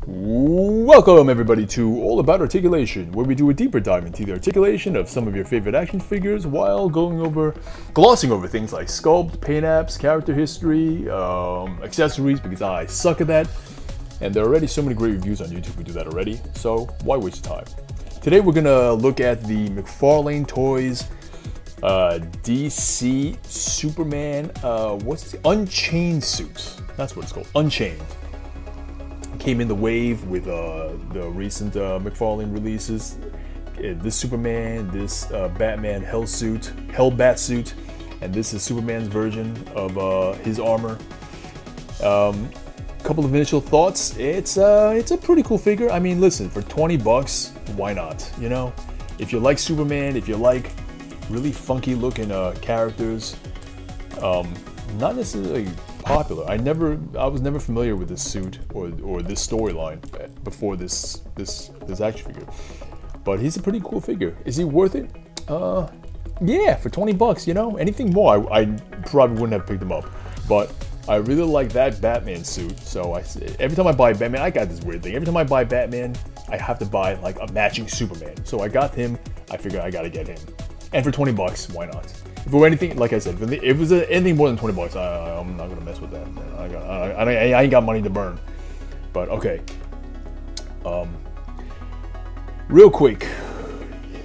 Welcome everybody to All About Articulation, where we do a deeper dive into the articulation of some of your favorite action figures while glossing over things like sculpt, paint apps, character history, accessories, because I suck at that. And there are already so many great reviews on YouTube who do that already, so why waste time? Today we're gonna look at the Mcfarlane Toys DC Superman, Unchained suit. That's what it's called, Unchained. Came in the wave with the recent Mcfarlane releases. This Superman, this Batman Hellbat suit, and this is Superman's version of his armor. Couple of initial thoughts. It's a pretty cool figure. I mean, listen, for 20 bucks, why not? You know, if you like Superman, if you like really funky looking characters, not necessarily popular. I was never familiar with this suit or this storyline before this action figure. But he's a pretty cool figure. Is he worth it? Yeah, for 20 bucks, you know? Anything more, I probably wouldn't have picked him up. But I really like that Batman suit. So every time I buy Batman, I got this weird thing. Every time I buy Batman, I have to buy like a matching Superman. So I got him. I figured I gotta get him. And for 20 bucks, why not? If it were anything, like I said, if it was anything more than 20 bucks, I'm not gonna mess with that. I ain't got money to burn. But okay. Real quick,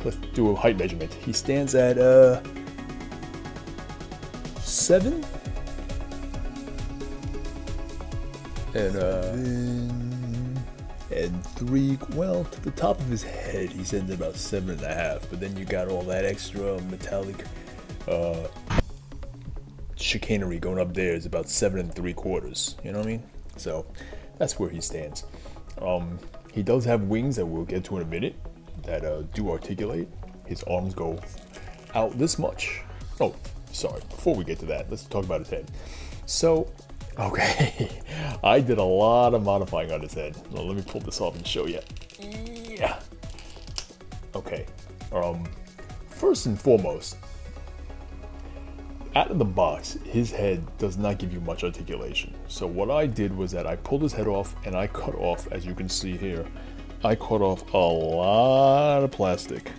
let's do a height measurement. He stands at 7 and 3. Well, to the top of his head, he stands at about 7.5. But then you got all that extra metallic chicanery going up there is about 7 3/4. You know what I mean? So that's where he stands. He does have wings that we'll get to in a minute that do articulate. His arms go out this much. Oh, sorry. Before we get to that, let's talk about his head. So, okay, I did a lot of modifying on his head. Well, let me pull this off and show you. Yeah. Okay. First and foremost, out of the box, his head does not give you much articulation. So what I did was that I pulled his head off and I cut off, as you can see here, I cut off a lot of plastic.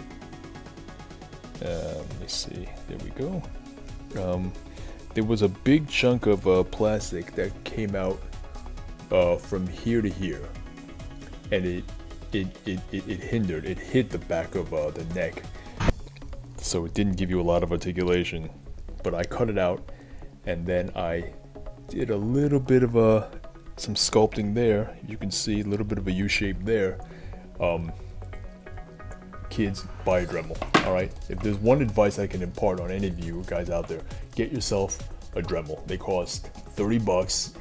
Let me see, there we go. There was a big chunk of plastic that came out from here to here. And it hindered, it hit the back of the neck. So it didn't give you a lot of articulation. But I cut it out, and then I did a little bit of some sculpting there. You can see a little bit of a U shape there. Kids, buy a Dremel. All right. If there's one advice I can impart on any of you guys out there, get yourself a Dremel. They cost 30 bucks.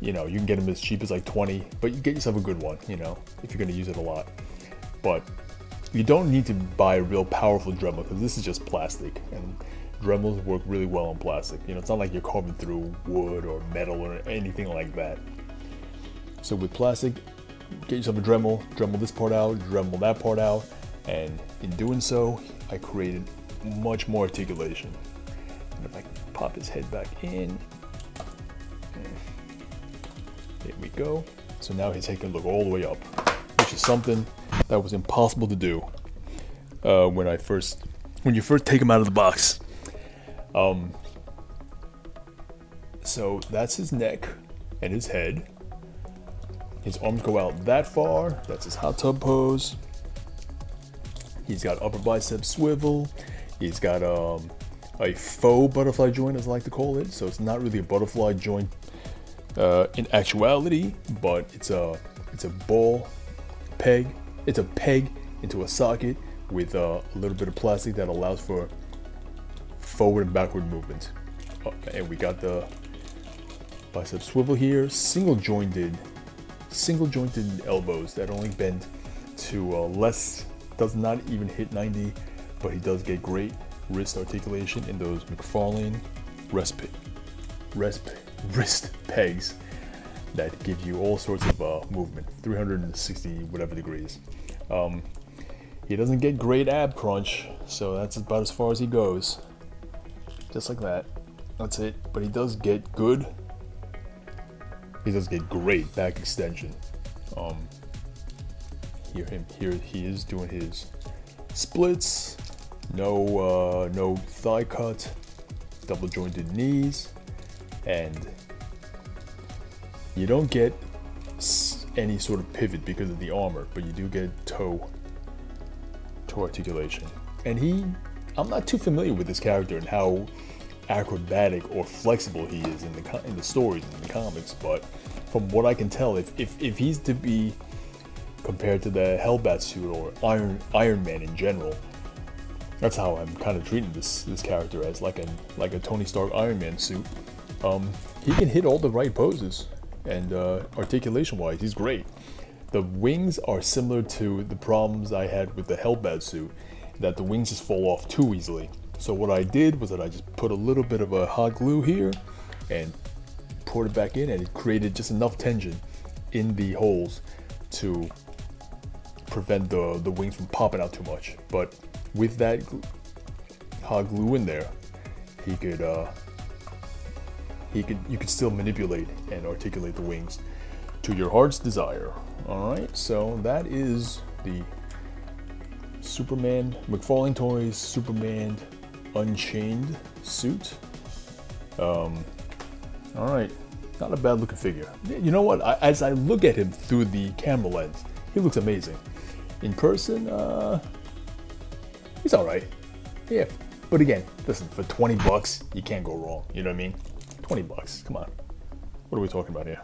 You know, you can get them as cheap as like 20, but you get yourself a good one. You know, if you're gonna use it a lot. But you don't need to buy a real powerful Dremel because this is just plastic and Dremels work really well on plastic. You know, it's not like you're carving through wood or metal or anything like that. So with plastic, get yourself a Dremel, Dremel this part out, Dremel that part out, and in doing so, I created much more articulation. And if I can pop his head back in, there we go. So now his head can look all the way up, which is something that was impossible to do when you first take him out of the box. So that's his neck and his head. His arms go out that far. That's his hot tub pose. He's got upper bicep swivel. He's got a faux butterfly joint, as I like to call it. So it's not really a butterfly joint in actuality, but it's a ball peg. It's a peg into a socket with a little bit of plastic that allows for forward and backward movement. And we got the bicep swivel here, single jointed elbows that only bend to does not even hit 90, but he does get great wrist articulation in those Mcfarlane wrist pegs that give you all sorts of movement, 360 whatever degrees. He doesn't get great ab crunch, so that's about as far as he goes. Just like that. That's it. But he does get good. He does get great back extension. Here he is doing his splits. No thigh cut, double jointed knees, and you don't get any sort of pivot because of the armor, but you do get toe articulation. And I'm not too familiar with this character and how acrobatic or flexible he is in the stories and in the comics, but from what I can tell, if he's to be compared to the Hellbat suit or Iron Man in general, that's how I'm kind of treating this character, as like a Tony Stark Iron Man suit. He can hit all the right poses, and articulation wise he's great. The wings are similar to the problems I had with the Hellbat suit, that the wings just fall off too easily. So what I did was that I just put a little bit of a hot glue here and poured it back in, and it created just enough tension in the holes to prevent the wings from popping out too much. But with that hot glue in there, you could still manipulate and articulate the wings to your heart's desire. All right, so that is the Superman, Mcfarlane Toys Superman Unchained suit. All right, not a bad looking figure. You know what? As I look at him through the camera lens, he looks amazing. In person, he's all right. Yeah, but again, listen, for 20 bucks, you can't go wrong. You know what I mean? 20 bucks. Come on. What are we talking about here?